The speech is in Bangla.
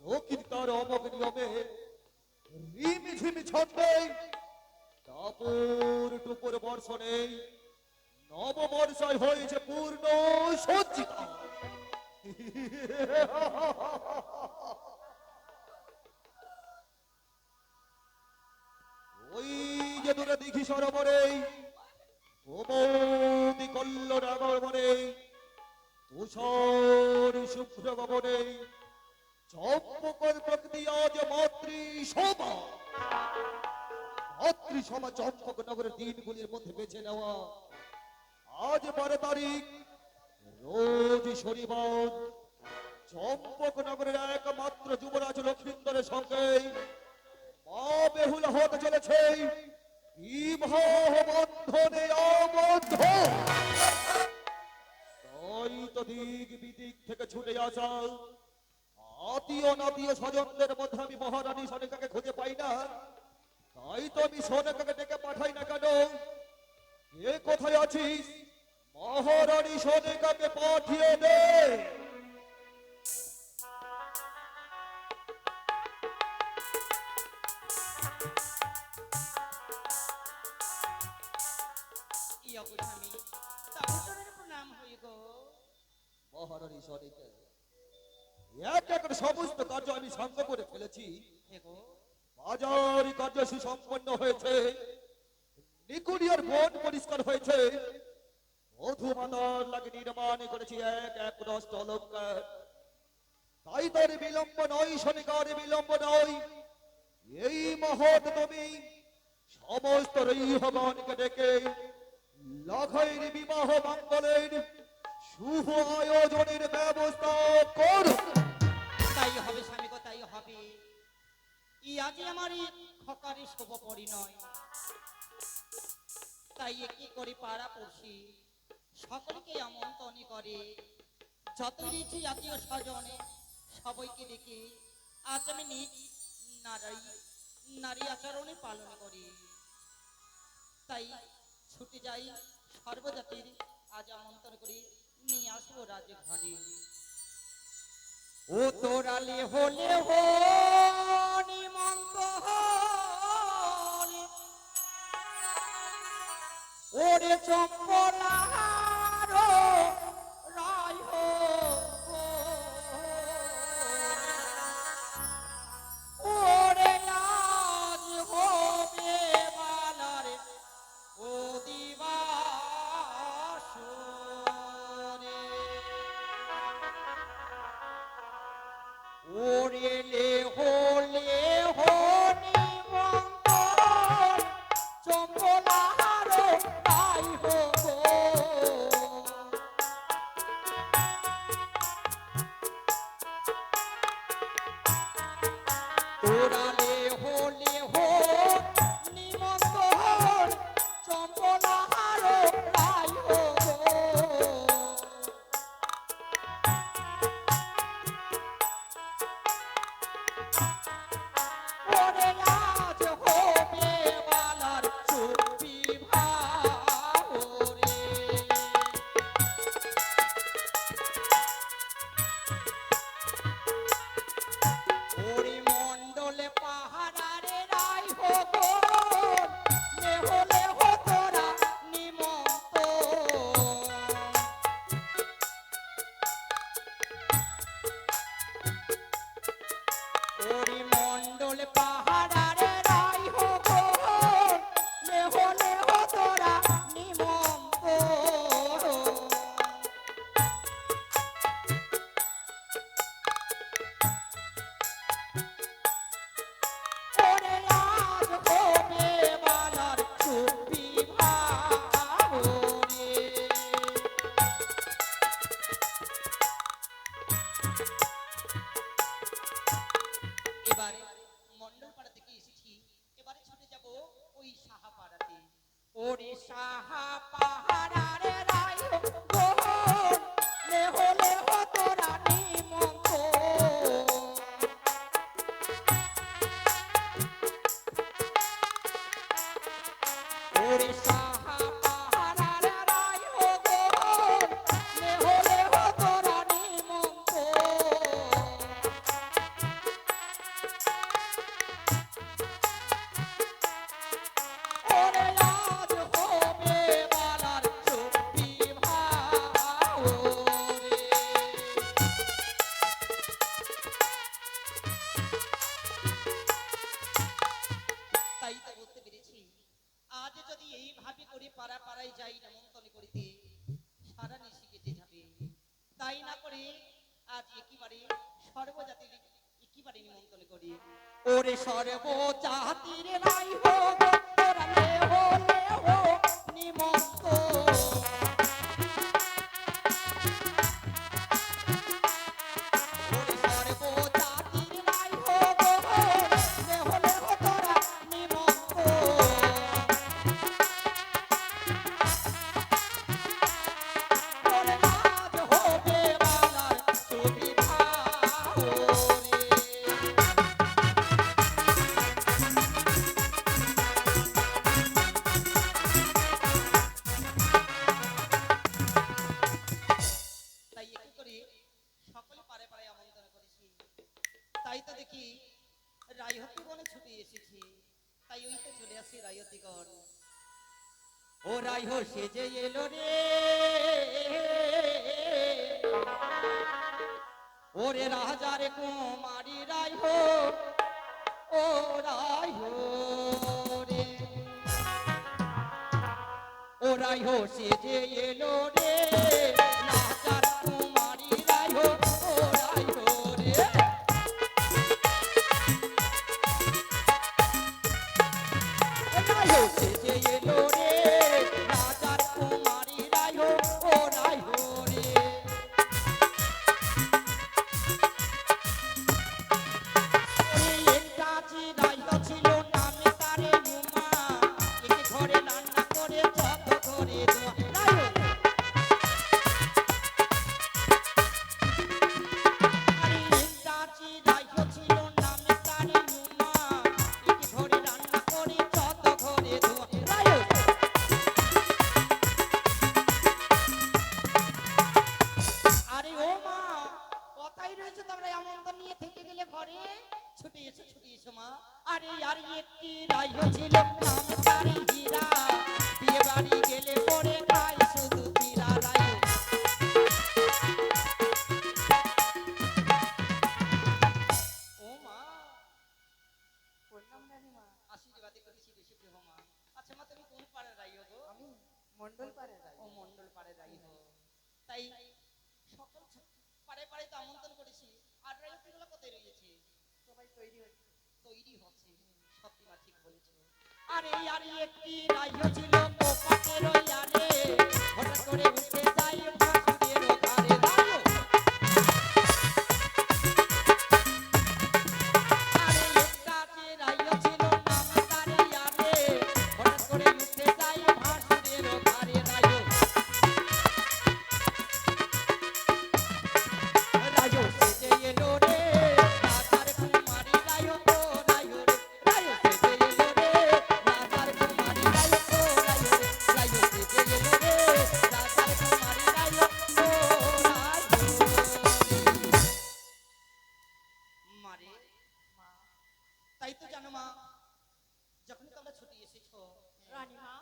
দক্ষিণ তার অমোঘ নিয়মে রিমিঝিমি ছন্দে টাপুর টুপুর বর্ষণে নববর্ষায় হয়েছে পূর্ণ সজ্জিতা। ওই যে দূরে দিঘি সরোবরে গোমতী কল্ল ডাগর বনে তুষার শুভ্র গগনে চম্পকর প্রকৃতি আজ মাতৃসভা। মাতৃসভা চম্পক নগরের দিনগুলির মধ্যে বেছে নেওয়া আজ 12 তারিখ রোজ শনিবার চম্পক নগরের একমাত্র যুবরাজ লক্ষ্মীন্দরের সঙ্গে মা বেহুলা হতে চলেছে বিবাহ বন্ধনে আবদ্ধ। তাই তো দিক বিদিক থেকে ছুটে আসা আত্মীয় নাতীয় স্বজনদের মধ্যে আমি মহারানী সনিকাকে খুঁজে পাই না। তাই তো আমি সনিকাকে ডেকে পাঠাই না কেন, কে কোথায় আছিস মহারানী সনিকাকে পাঠিয়ে দে। মহারানী সনিকা এক সমস্ত কার্য আমি শান্ত করে ফেলেছি। বাজার কার্য সুসম্পন্ন হয়েছে, নিকুড়িয়ার বন পরিষ্কার হয়েছে, মধুমাতার লাগে নির্মাণ করেছি এক রষ্ট অলঙ্কার। তাই তার বিলম্ব নয় সনিকার বিলম্ব নয়। এই মহৎ তুমি সমস্ত রৈহগণকে ডেকে লখাইর বিবাহ মঙ্গলের শুভ আয়োজনের ব্যবস্থা করো। তাই হবে স্বামী গো, তাই হবে। ই আজ আমার খকারে শুভ পরিণয়। তাই কি করে পাড়া পড়ছি সকলকে আমন্ত্রণ করে, যত রয়েছে জাতীয় স্বজনে সবাইকে ডেকে আজ আমি নিজ নারী আচরণে পালন করি। তাই ছুটে যাই সর্বজাতির আজ আমন্ত্রণ করি নিয়ে আসবো রাজঘাটে। ও তোরালে হলে হো নিমন্ত ওরে চম্পলার রায় হো ওরে আজ হবে বালারে ও দিবাস রে ওরে লে হলে হো নিমন্ত চম্পলার রায় হো তোরালে হলে হো নিমন্ত চম্পলার রায় হো ওরে আজ হবে বালার চুপি ভারে ওরে মন্ডলে পাহাড়ারে রায় হো গো লে হলে হো তোরা নিমন্ত ওরে মন্ডলে পাহাড়ারে রায় হো গো লে হলে হো তোরা নিমন্ত ওরে আজ হবে বালার চুপি ভারে এবারে মন্ডলপাড়া থেকে এসেছি, এবারে ছুটে যাব ওই সাহাপাড়াতে। ওরে সাহা পাহাড়ারে রায় হো লে হলে হো তোরা নিমন্ত ওরে সাহা পাহাড়ারে রায় হো গো লে হলে হো তোরা নিমন্ত আজ একেবারে সর্বজাতির একেবারে নিমন্ত্রণ করি। ওরে সর্বজাতির রাই হোক তোরা লেহ নিমন্ত্রণ। ওরে সর্বজাতির রাই হোক লেহ তোরা নিমন্ত্রণ। ওরে আজ হবে বাংলার সুবিধা ওরে। তাই একটু করে সকলে পারে পারে আমন্ত্রণ করেছি। তাই তো দেখি রায়হতিগণে ছুটে এসেছি। তাই ওই তো চলে আসি রায়হতিগণ। ও রায়হ সেজে এলো রে, ওরে রাজার কুমারী রায়হ, ও রায়হ রে, ও রায়হ সেজে এলো রে, রাজার কুমারী রায়হ, ও রায়হ রে। রায়হ সেজে এলো রে, রাজার কুমারী রায়হ, ও রায়হ রে। ওরে একটা যে রায়হ ছিল নামে তারে উমা, একে ঘরে রান্না করে যত করে দোয়া। রায়হ আরে একটা যে রায়হ ছিল নামে তারে উমা, একে ঘরে রান্না করে যত ঘরে দোয়া। রায়হ আরে ও মা, কথাই রয়েছে তোমরা আমন্ত্রণ নিয়ে থেকে গেলে ঘরে। ছুটে এসো মা। আরে আর একটি রায়হ ছিল নাম তারি হীরা, বিয়ে বাড়ি গেলে পরে খায় শুধু হীরা। রায়হ ও মা, প্রণাম রানীমা। আশীর্বাদে করেছি বেশি প্রিয় মা। আচ্ছা মা, তুমি কোন পাড়ার রায়হ গো? আমি মন্ডল পাড়ার রানী। ও মন্ডল পাড়ার রায়হ। তাই সকল পাড়ে পাড়ে তো আমন্ত্রণ করেছি। আর রায়হগুলো কোথায় রয়েছে? সবাই তৈরি হচ্ছে। তৈরি হচ্ছে। সত্যি মা ঠিক বলেছো। আরে আর একটি রায়হ ছিল পোপাটের আরে, হঠাৎ করে উঠে যায় ভাসুরের ধারে। রায়হ আরে একটা যে রায়হ ছিল নাম তারে আরে, হঠাৎ করে উঠে যায় ভাসুরের ধারে। রায়হ রায়হ সেজে এলো রে, রাজার কুমারী রায়হ, ও রায়হ রে। রায়হ সেজে এলো রে, রাজার কুমারী রায়হ, ও রায়হ রে। রায়হ সেজে এলো রে, রাজার কুমারী রায়হ, ও রায়হ রে। মারে মা, তাই তো জানো মা, যখন তোমরা ছুটি এসেছো রানীমা